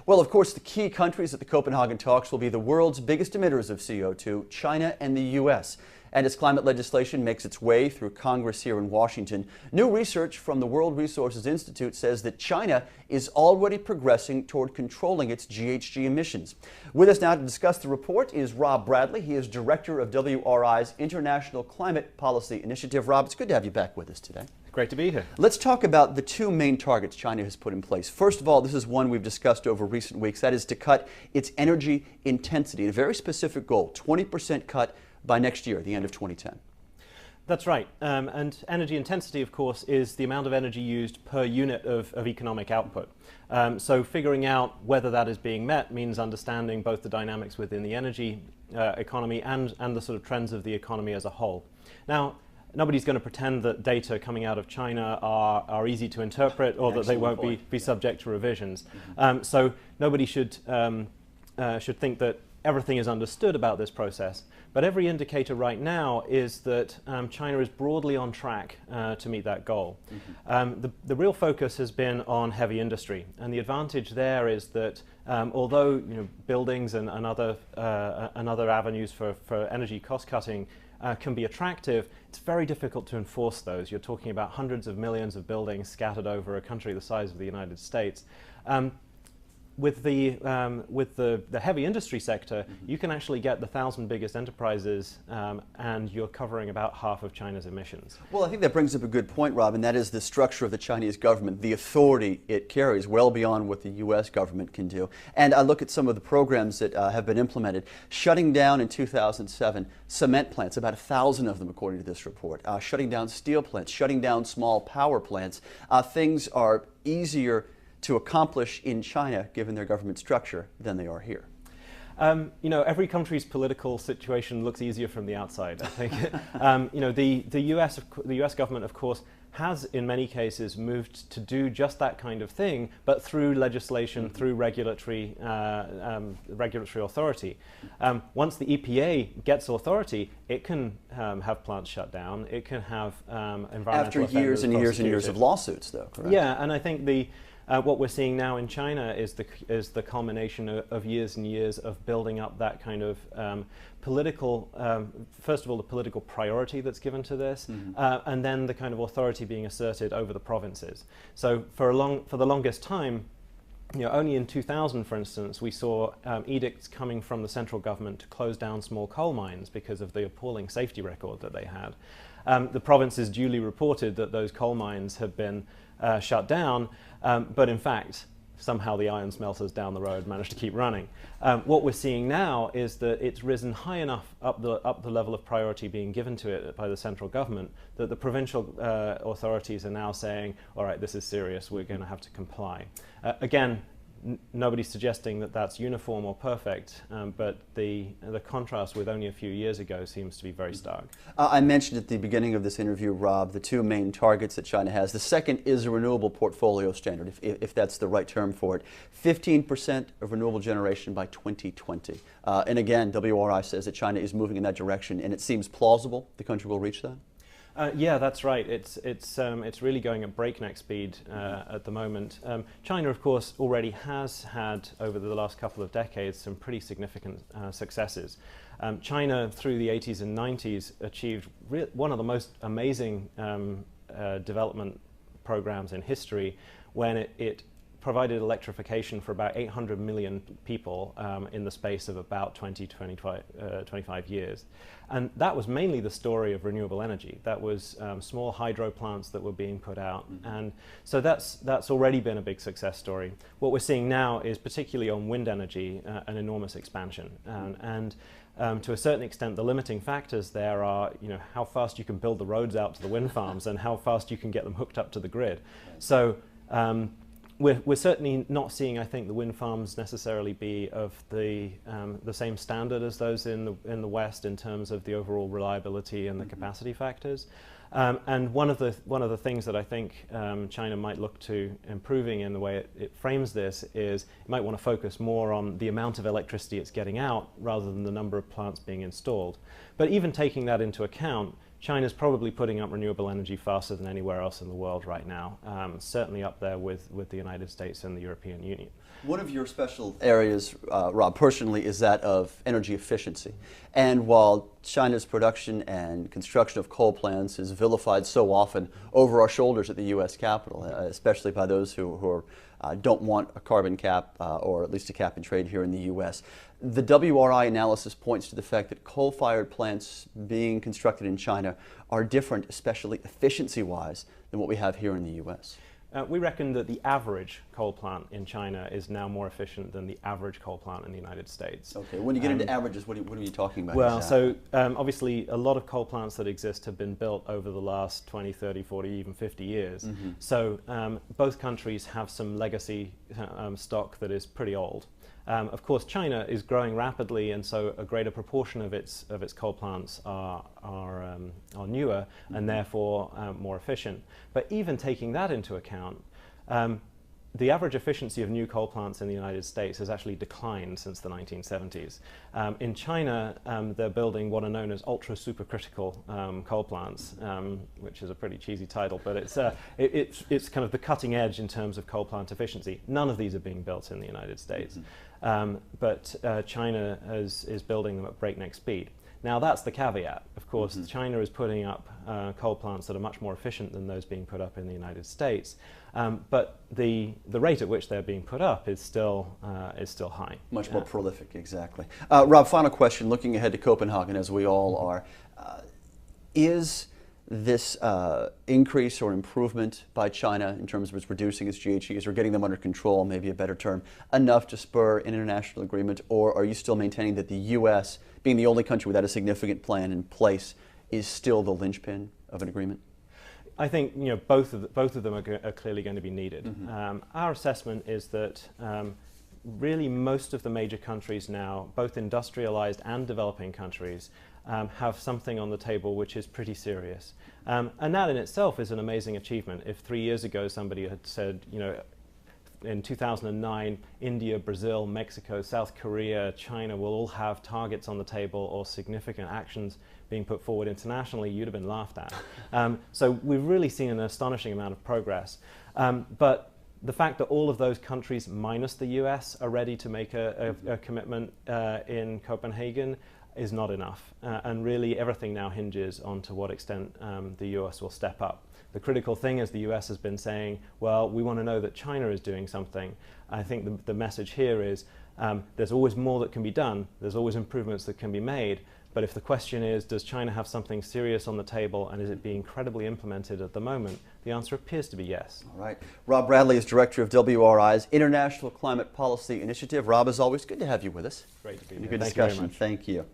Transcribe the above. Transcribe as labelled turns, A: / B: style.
A: Well, of course, the key countries at the Copenhagen talks will be the world's biggest emitters of CO2, China and the U.S. And as climate legislation makes its way through Congress here in Washington, new research from the World Resources Institute says that China is already progressing toward controlling its GHG emissions. With us now to discuss the report is Rob Bradley. He is director of WRI's International Climate Policy Initiative. Rob, it's good to have you back with us today.
B: Great to be here.
A: Let's talk about the two main targets China has put in place. First of all, this is one we've discussed over recent weeks. That is to cut its energy intensity. A very specific goal, 20% cut by next year, the end of 2010.
B: That's right. And energy intensity, of course, is the amount of energy used per unit of economic output. So figuring out whether that is being met means understanding both the dynamics within the energy economy and the sort of trends of the economy as a whole. Now, nobody's going to pretend that data coming out of China are easy to interpret or that they won't be subject to revisions. So nobody should think that everything is understood about this process. But every indicator right now is that China is broadly on track to meet that goal. The real focus has been on heavy industry, and the advantage there is that although buildings and other avenues for energy cost cutting can be attractive, it's very difficult to enforce those. You're talking about hundreds of millions of buildings scattered over a country the size of the United States. With the heavy industry sector, you can actually get the 1,000 biggest enterprises, and you're covering about half of China's emissions.
A: Well, I think that brings up a good point, Rob, and that is the structure of the Chinese government, the authority it carries, well beyond what the U.S. government can do. And I look at some of the programs that have been implemented, shutting down in 2007 cement plants, about 1,000 of them according to this report, shutting down steel plants, shutting down small power plants. Things are easier to accomplish in China, given their government structure, than they are here.
B: Every country's political situation looks easier from the outside, I think. The US government, of course, has in many cases moved to do just that kind of thing, but through legislation, through regulatory authority. Once the EPA gets authority, it can have plants shut down. It can have environmental
A: after years and years and years of lawsuits, though. Correct?
B: Yeah, and I think what we're seeing now in China is the culmination of years and years of building up that kind of political, first of all, the political priority that's given to this, and then the kind of authority being asserted over the provinces. So for the longest time, only in 2000, for instance, we saw edicts coming from the central government to close down small coal mines because of the appalling safety record that they had. The provinces duly reported that those coal mines had been shut down, but in fact, somehow the iron smelters down the road managed to keep running. What we're seeing now is that it's risen high enough up the level of priority being given to it by the central government that the provincial authorities are now saying, all right, this is serious, we're going to have to comply. Again, nobody's suggesting that that's uniform or perfect, but the contrast with only a few years ago seems to be very stark.
A: I mentioned at the beginning of this interview, Rob, the two main targets that China has. The second is a renewable portfolio standard, if that's the right term for it. 15% of renewable generation by 2020. And again, WRI says that China is moving in that direction, and it seems plausible the country will reach that?
B: Yeah, that's right. It's really going at breakneck speed at the moment. China, of course, already has had, over the last couple of decades, some pretty significant successes. China, through the 80s and 90s, achieved one of the most amazing development programs in history when it provided electrification for about 800 million people in the space of about 25 years. And that was mainly the story of renewable energy. That was small hydro plants that were being put out. And so that's already been a big success story. What we're seeing now is, particularly on wind energy, an enormous expansion. And to a certain extent, the limiting factors there are, how fast you can build the roads out to the wind farms and how fast you can get them hooked up to the grid. So we're certainly not seeing, I think, the wind farms necessarily be of the same standard as those in the West in terms of the overall reliability and the capacity factors. And one of the things that I think China might look to improving in the way it frames this is it might want to focus more on the amount of electricity it's getting out rather than the number of plants being installed. But even taking that into account, China's probably putting up renewable energy faster than anywhere else in the world right now, certainly up there with the United States and the European Union.
A: One of your special areas, Rob, personally, is that of energy efficiency. And while China's production and construction of coal plants is vilified so often over our shoulders at the U.S. Capitol, especially by those who don't want a carbon cap or at least a cap and trade here in the U.S., the WRI analysis points to the fact that coal-fired plants being constructed in China are different, especially efficiency-wise, than what we have here in the U.S.
B: We reckon that the average coal plant in China is now more efficient than the average coal plant in the United States.
A: Okay, when you get into averages, what are you talking about?
B: Well,
A: exactly?
B: so obviously a lot of coal plants that exist have been built over the last 20, 30, 40, even 50 years.
A: Mm-hmm.
B: So both countries have some legacy stock that is pretty old. Of course, China is growing rapidly, and so a greater proportion of its coal plants are newer and therefore more efficient. But even taking that into account, the average efficiency of new coal plants in the United States has actually declined since the 1970s. In China, they're building what are known as ultra-supercritical coal plants, which is a pretty cheesy title, but it's kind of the cutting edge in terms of coal plant efficiency. None of these are being built in the United States, but China is building them at breakneck speed. Now that's the caveat. Of course, China is putting up coal plants that are much more efficient than those being put up in the United States, but the rate at which they're being put up is still high.
A: Much more prolific, exactly. Rob, final question, looking ahead to Copenhagen as we all are, is this increase or improvement by China in terms of its reducing its GHGs or getting them under control, maybe a better term, enough to spur an international agreement, or are you still maintaining that the U.S., being the only country without a significant plan in place, is still the linchpin of an agreement?
B: I think both of them are clearly going to be needed. Our assessment is that really most of the major countries now, both industrialized and developing countries, have something on the table which is pretty serious. And that in itself is an amazing achievement. If 3 years ago somebody had said, in 2009, India, Brazil, Mexico, South Korea, China will all have targets on the table or significant actions being put forward internationally, you'd have been laughed at. So we've really seen an astonishing amount of progress. But the fact that all of those countries, minus the US, are ready to make a commitment in Copenhagen is not enough. And really everything now hinges on to what extent the US will step up. The critical thing is the US has been saying, well, we want to know that China is doing something. I think the message here is there's always more that can be done. There's always improvements that can be made. But if the question is, does China have something serious on the table and is it being credibly implemented at the moment, the answer appears to be yes.
A: All right. Rob Bradley is director of WRI's International Climate Policy Initiative. Rob, as always, good to have you with us.
B: Great to be here.
A: Good
B: Thank you very
A: discussion.
B: much.
A: Thank you.